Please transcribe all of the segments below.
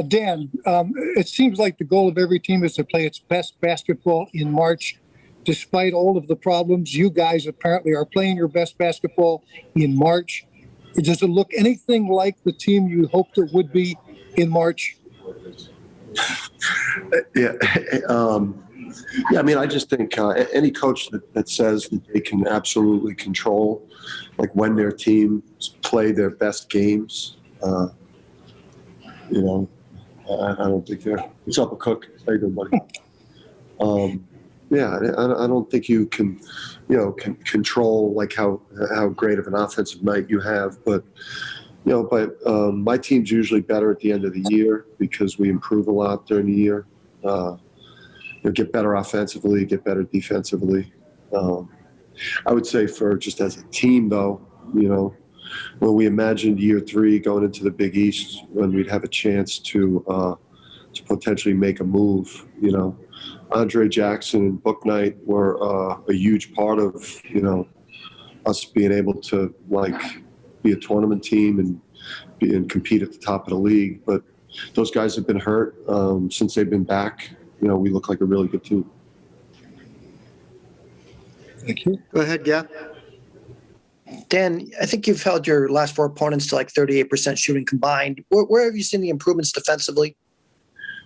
Dan, it seems like the goal of every team is to play its best basketball in March. Despite all of the problems, you guys apparently are playing your best basketball in March. Does it look anything like the team you hoped it would be in March? Yeah. I mean, I just think any coach that says that they can absolutely control, like when their teams play their best games, I don't think they're – what's up, a cook? How you doing, buddy? I don't think you can, can control like how great of an offensive night you have. But, my team's usually better at the end of the year because we improve a lot during the year. Get better offensively, get better defensively. I would say for just as a team, though, when we imagined year 3 going into the Big East, when we'd have a chance to potentially make a move, Andre Jackson and Book Knight were a huge part of, us being able to be a tournament team and compete at the top of the league. But those guys have been hurt since they've been back. We look like a really good team. Thank you. Go ahead, Gab. Dan, I think you've held your last 4 opponents to 38% shooting combined. Where have you seen the improvements defensively?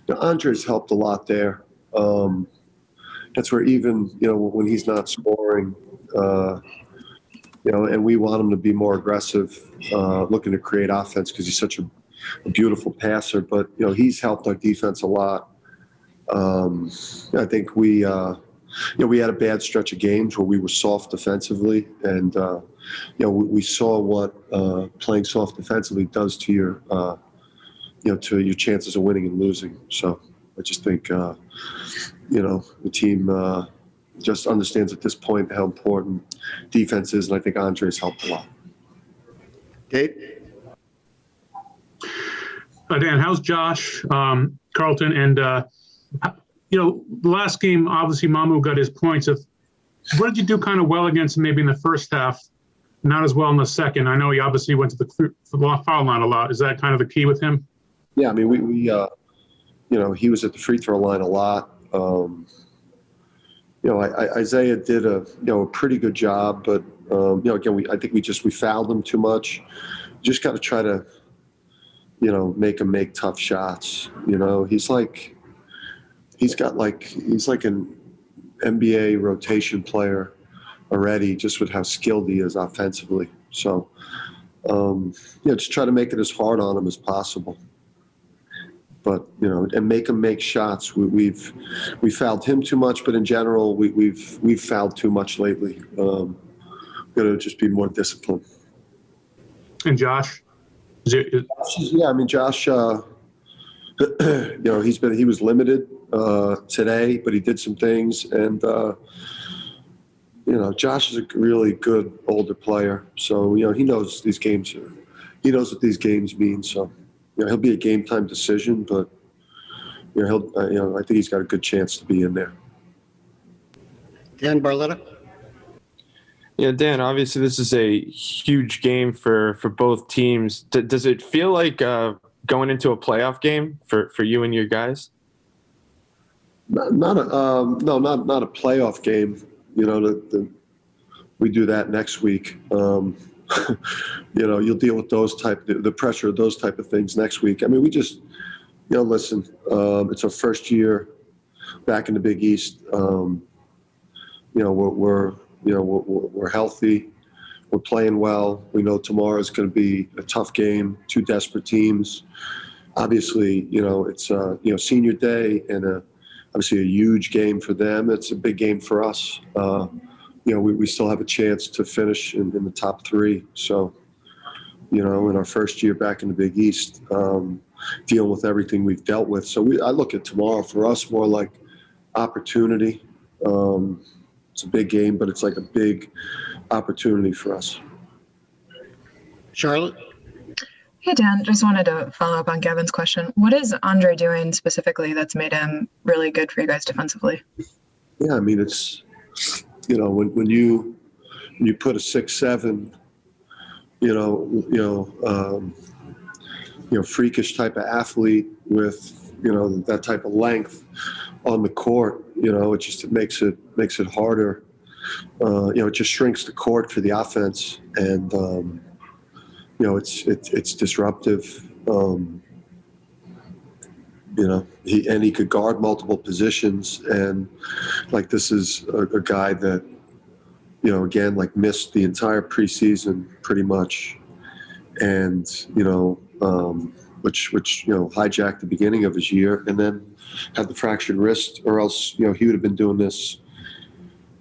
Andre's helped a lot there. That's where even, when he's not scoring, and we want him to be more aggressive, looking to create offense because he's such a beautiful passer. But, he's helped our defense a lot. I think we had a bad stretch of games where we were soft defensively, and we saw what playing soft defensively does to your to your chances of winning and losing. So I just think the team just understands at this point how important defense is, and I think Andre's helped a lot. Gabe? Dan, how's Josh, Carlton, and the last game, obviously Mamu got his points. What did you do kind of well against him maybe in the first half, not as well in the second? I know he obviously went to the foul line a lot. Is that kind of the key with him? Yeah, I mean, we he was at the free throw line a lot. Isaiah did a pretty good job, but again, I think we fouled him too much. Just got to try to make him make tough shots. He's like an NBA rotation player already, just with how skilled he is offensively. So, just try to make it as hard on him as possible. But and make him make shots. We fouled him too much, but in general, we've fouled too much lately. Got to just be more disciplined. And Josh, I mean Josh. He was limited today, but he did some things, and Josh is a really good older player, so he knows these games. He knows what these games mean, so he'll be a game time decision, but I think he's got a good chance to be in there. Dan Barletta? Yeah, Dan, obviously this is a huge game for both teams. Does it feel like going into a playoff game for you and your guys? Not a playoff game. We do that next week. You'll deal with the pressure of those type of things next week. I mean, we just, listen. It's our first year back in the Big East. We're healthy. We're playing well. We know tomorrow is going to be a tough game. 2 desperate teams. Obviously, it's senior day and obviously a huge game for them. It's a big game for us. We still have a chance to finish in the top 3. So, in our first year back in the Big East, dealing with everything we've dealt with. So I look at tomorrow for us more like opportunity. It's a big game, but it's like a big opportunity for us. Charlotte? Hey, Dan, just wanted to follow up on Gavin's question. What is Andre doing specifically that's made him really good for you guys defensively? Yeah, I mean, it's, when you freakish type of athlete with, that type of length on the court. It makes it harder. It just shrinks the court for the offense, and it's disruptive. He could guard multiple positions, and like this is a guy that again missed the entire preseason pretty much, and which hijacked the beginning of his year, and then had the fractured wrist, or else he would have been doing this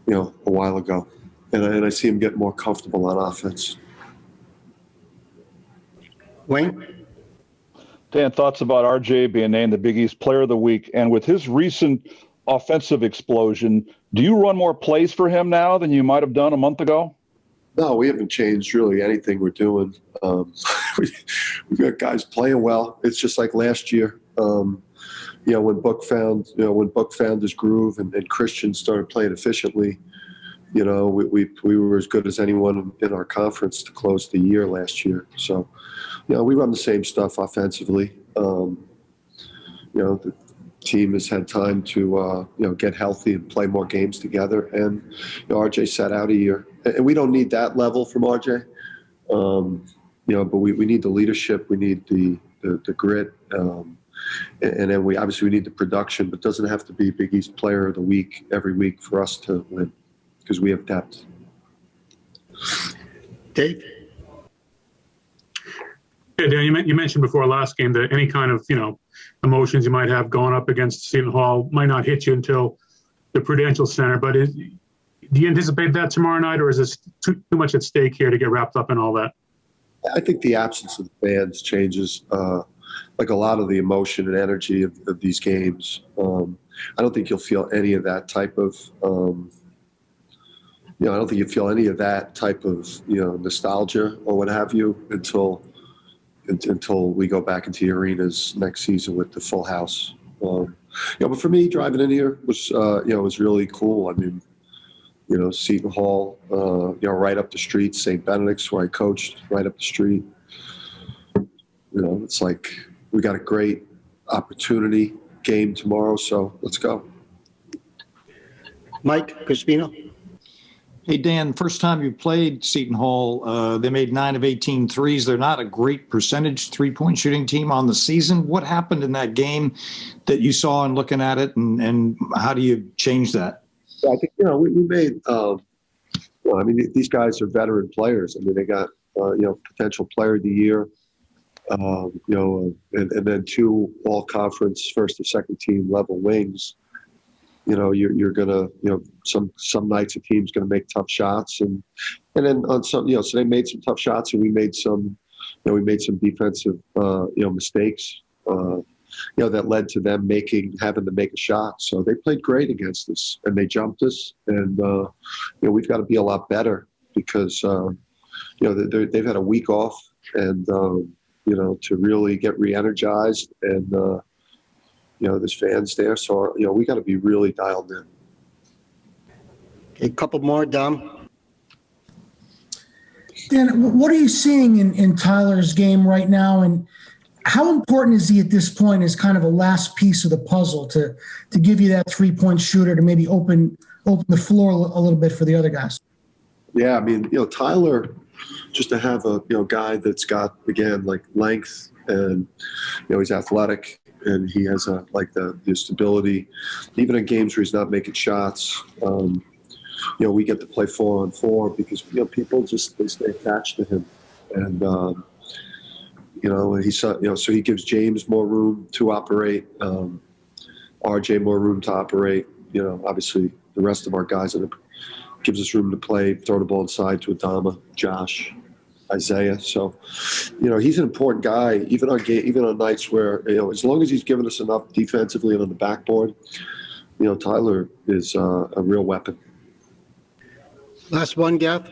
a while ago. And I see him get more comfortable on offense. Wayne? Dan, thoughts about RJ being named the Big East Player of the Week, and with his recent offensive explosion, do you run more plays for him now than you might have done a month ago? No, we haven't changed really anything we're doing. We've got guys playing well. It's just like last year. When Book found his groove and Christian started playing efficiently, we were as good as anyone in our conference to close the year last year. So, we run the same stuff offensively. The team has had time to get healthy and play more games together. And RJ sat out a year, and we don't need that level from RJ. But we need the leadership, we need the grit, and then we need the production. But it doesn't have to be Big East Player of the Week every week for us to win, because we have depth. Dave? Yeah, Dan, you mentioned before last game that any kind of emotions you might have going up against Seton Hall might not hit you until the Prudential Center. But do you anticipate that tomorrow night, or is this too much at stake here to get wrapped up in all that? I think the absence of the fans changes a lot of the emotion and energy of these games. I don't think you'll feel any of that type of I don't think you feel any of that type of nostalgia or what have you until we go back into the arenas next season with the full house. But for me, driving in here was was really cool. I mean, Seton Hall, right up the street, St. Benedict's where I coached, right up the street. It's like we got a great opportunity game tomorrow, so let's go. Mike Crispino? Hey, Dan, first time you played Seton Hall, they made 9 of 18 threes. They're not a great percentage three-point shooting team on the season. What happened in that game that you saw in looking at it, and how do you change that? I think, we made, these guys are veteran players. I mean, they got, potential player of the year, and then 2 all-conference first or second team level wings. You're gonna, some nights a team's gonna make tough shots, and then on some, so they made some tough shots, and we made some defensive, mistakes, that led to them having to make a shot. So they played great against us, and they jumped us, and we've got to be a lot better because they've had a week off, and to really get re-energized, and there's fans there, so we got to be really dialed in. A couple more, Dom. Dan, what are you seeing in Tyler's game right now, and how important is he at this point as kind of a last piece of the puzzle to give you that 3-point shooter to maybe open the floor a little bit for the other guys? Yeah, I mean, Tyler, just to have a guy that's got, again, length, and he's athletic, and he has the stability, even in games where he's not making shots. We get to play 4-on-4 because people they stay attached to him, and so he gives James more room to operate, RJ more room to operate. Obviously the rest of our guys, and it gives us room to play, throw the ball inside to Adama, Josh, Isaiah. So, he's an important guy, even on nights where, as long as he's giving us enough defensively and on the backboard, Tyler is a real weapon. Last one, Gav.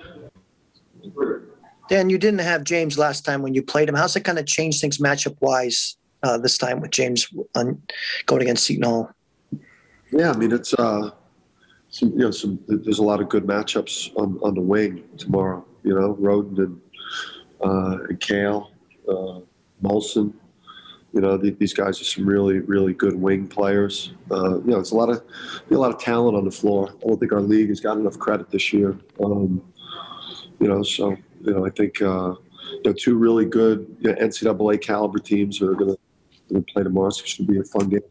Dan, you didn't have James last time when you played him. How's it kind of change things matchup-wise this time with James going against Seton Hall? Yeah, I mean, it's there's a lot of good matchups on the wing tomorrow. Roden and Kale, Molson, You know, these guys are some really, really good wing players. You know, it's a lot of talent on the floor. I don't think our league has got enough credit this year. You know, so you know, I think you know, two really good NCAA caliber teams are going to play tomorrow. So it should be a fun game.